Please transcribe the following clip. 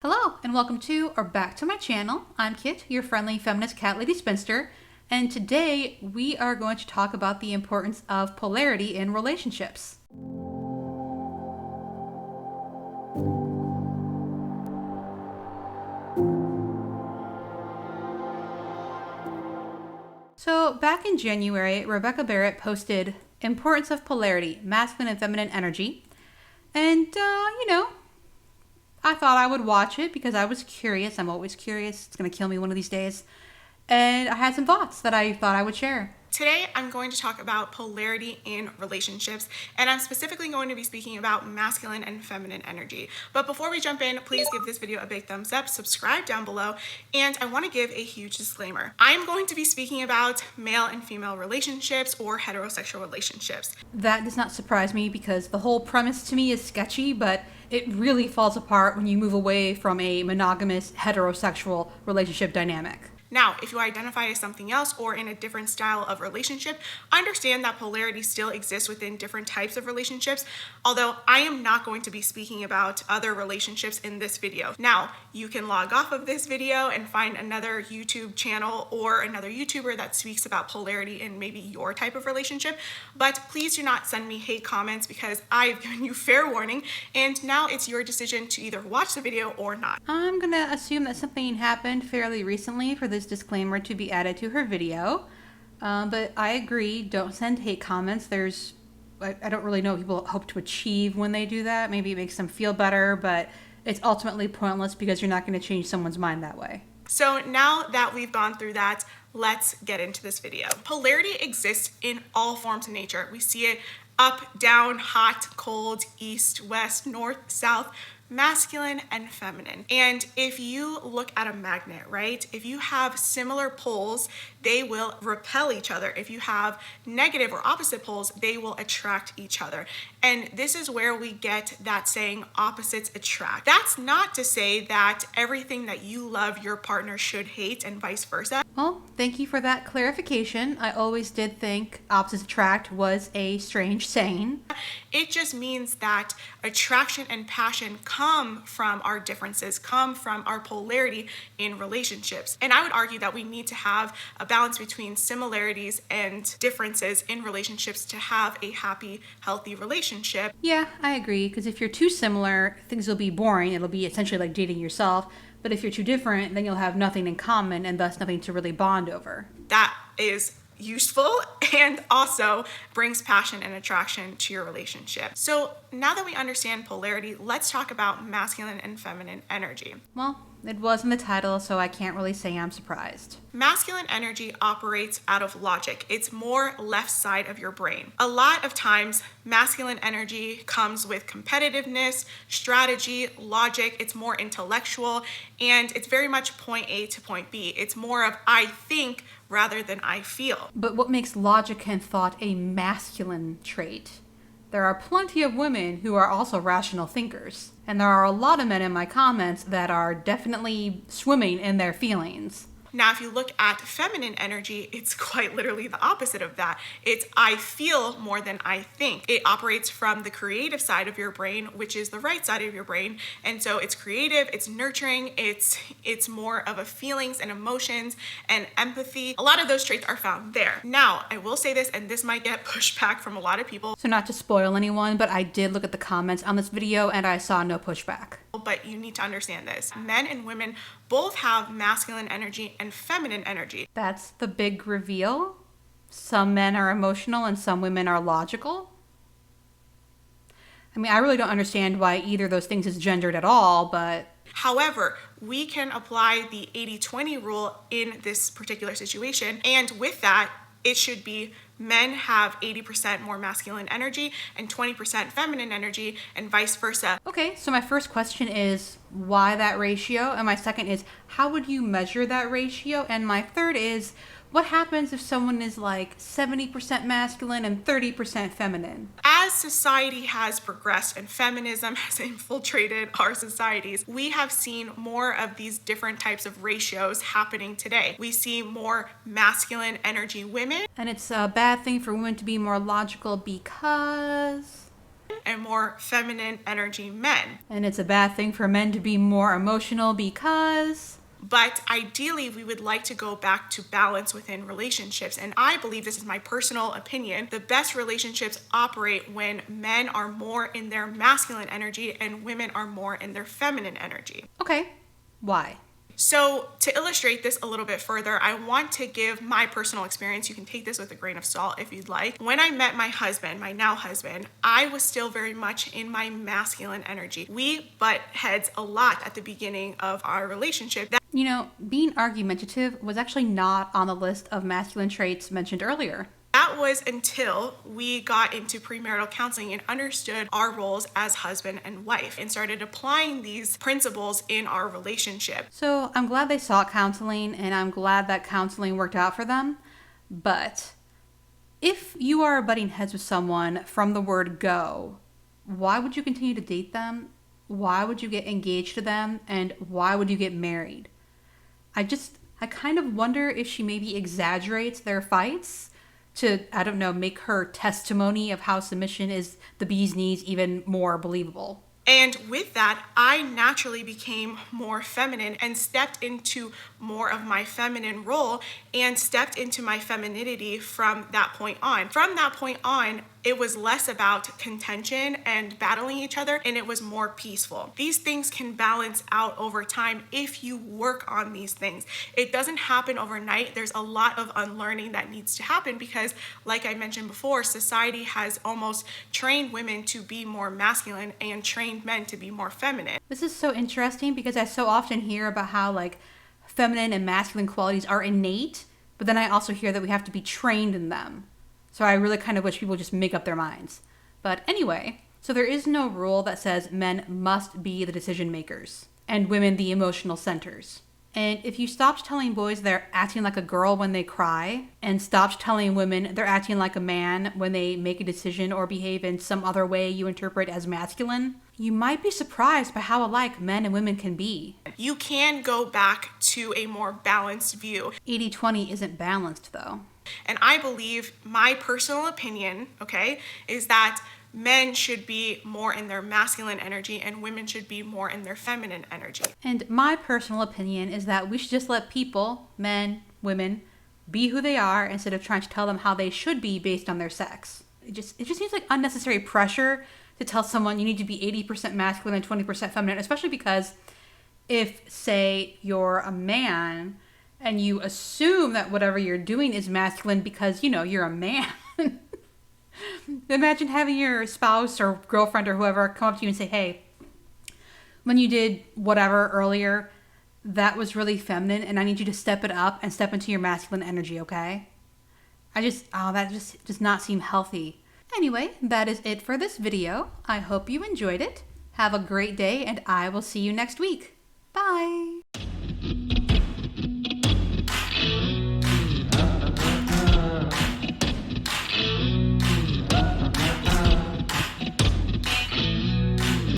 Hello and welcome to or back to my channel. I'm Kit, your friendly feminist cat lady spinster, and today we are going to talk about the importance of polarity in relationships. So back in January, Rebecca Barrett posted Importance of Polarity, Masculine and Feminine Energy, and I thought I would watch it because I was curious. I'm always curious. It's going to kill me one of these days. And I had some thoughts that I thought I would share. Today, I'm going to talk about polarity in relationships, and I'm specifically going to be speaking about masculine and feminine energy. But before we jump in, please give this video a big thumbs up, subscribe down below, and I want to give a huge disclaimer. I am going to be speaking about male and female relationships or heterosexual relationships. That does not surprise me because the whole premise to me is sketchy, but it really falls apart when you move away from a monogamous heterosexual relationship dynamic. Now, if you identify as something else or in a different style of relationship, understand that polarity still exists within different types of relationships, although I am not going to be speaking about other relationships in this video. Now, you can log off of this video and find another YouTube channel or another YouTuber that speaks about polarity in maybe your type of relationship, but please do not send me hate comments because I've given you fair warning, and now it's your decision to either watch the video or not. I'm gonna assume that something happened fairly recently for this disclaimer to be added to her video, but I agree, don't send hate comments. I don't really know what people hope to achieve when they do that. Maybe it makes them feel better, but it's ultimately pointless because you're not going to change someone's mind that way. So now that we've gone through that, let's get into this video. Polarity exists in all forms of nature. We see it up, down, hot, cold, east, west, north, south, masculine and feminine. And if you look at a magnet, right? If you have similar poles, they will repel each other. If you have negative or opposite poles, they will attract each other. And this is where we get that saying, opposites attract. That's not to say that everything that you love your partner should hate and vice versa. Well, thank you for that clarification. I always did think opposites attract was a strange saying. It just means that attraction and passion come from our differences, come from our polarity in relationships. And I would argue that we need to have a balance between similarities and differences in relationships to have a happy, healthy relationship. Yeah, I agree, because if you're too similar, things will be boring. It'll be essentially like dating yourself. But if you're too different, then you'll have nothing in common and thus nothing to really bond over. That is useful and also brings passion and attraction to your relationship. So now that we understand polarity, let's talk about masculine and feminine energy. Well, it was in the title, so I can't really say I'm surprised. Masculine energy operates out of logic. It's more left side of your brain. A lot of times, masculine energy comes with competitiveness, strategy, logic. It's more intellectual, and it's very much point A to point B. It's more of I think rather than I feel. But what makes logic and thought a masculine trait? There are plenty of women who are also rational thinkers, and there are a lot of men in my comments that are definitely swimming in their feelings. Now, if you look at feminine energy, it's quite literally the opposite of that. It's I feel more than I think. It operates from the creative side of your brain, which is the right side of your brain. And so it's creative, it's nurturing, it's more of a feelings and emotions and empathy. A lot of those traits are found there. Now, I will say this, and this might get pushed back from a lot of people. So not to spoil anyone, but I did look at the comments on this video and I saw no pushback. But you need to understand this. Men and women both have masculine energy and feminine energy. That's the big reveal. Some men are emotional and some women are logical. I mean, I really don't understand why either of those things is gendered at all, but... However, we can apply the 80-20 rule in this particular situation, and with that, it should be men have 80% more masculine energy and 20% feminine energy and vice versa. Okay, so my first question is why that ratio? And my second is how would you measure that ratio? And my third is what happens if someone is like 70% masculine and 30% feminine? As society has progressed and feminism has infiltrated our societies, we have seen more of these different types of ratios happening today. We see more masculine energy women. And it's a bad thing for women to be more logical because... and more feminine energy men. And it's a bad thing for men to be more emotional because... But ideally, we would like to go back to balance within relationships. And I believe, this is my personal opinion, the best relationships operate when men are more in their masculine energy and women are more in their feminine energy. Okay, why? So to illustrate this a little bit further, I want to give my personal experience. You can take this with a grain of salt if you'd like. When I met my husband, my now husband, I was still very much in my masculine energy. We butt heads a lot at the beginning of our relationship. You know, being argumentative was actually not on the list of masculine traits mentioned earlier. That was until we got into premarital counseling and understood our roles as husband and wife and started applying these principles in our relationship. So I'm glad they sought counseling, and I'm glad that counseling worked out for them. But if you are butting heads with someone from the word go, why would you continue to date them? Why would you get engaged to them? And why would you get married? I kind of wonder if she maybe exaggerates their fights to, I don't know, make her testimony of how submission is the bee's knees even more believable. And with that, I naturally became more feminine and stepped into more of my feminine role and stepped into my femininity from that point on. From that point on, it was less about contention and battling each other, and it was more peaceful. These things can balance out over time if you work on these things. It doesn't happen overnight. There's a lot of unlearning that needs to happen because, like I mentioned before, society has almost trained women to be more masculine and trained men to be more feminine. This is so interesting because I so often hear about how feminine and masculine qualities are innate, but then I also hear that we have to be trained in them. So I really kind of wish people just make up their minds. But anyway, so there is no rule that says men must be the decision makers and women the emotional centers. And if you stopped telling boys they're acting like a girl when they cry and stopped telling women they're acting like a man when they make a decision or behave in some other way you interpret as masculine, you might be surprised by how alike men and women can be. You can go back to a more balanced view. 80-20 isn't balanced though. And I believe, my personal opinion, okay, is that men should be more in their masculine energy and women should be more in their feminine energy. And my personal opinion is that we should just let people, men, women, be who they are instead of trying to tell them how they should be based on their sex. It just seems like unnecessary pressure to tell someone you need to be 80% masculine and 20% feminine, especially because if, say, you're a man and you assume that whatever you're doing is masculine because, you're a man. Imagine having your spouse or girlfriend or whoever come up to you and say, hey, when you did whatever earlier, that was really feminine and I need you to step it up and step into your masculine energy, okay? That just does not seem healthy. Anyway, that is it for this video. I hope you enjoyed it. Have a great day and I will see you next week. Bye.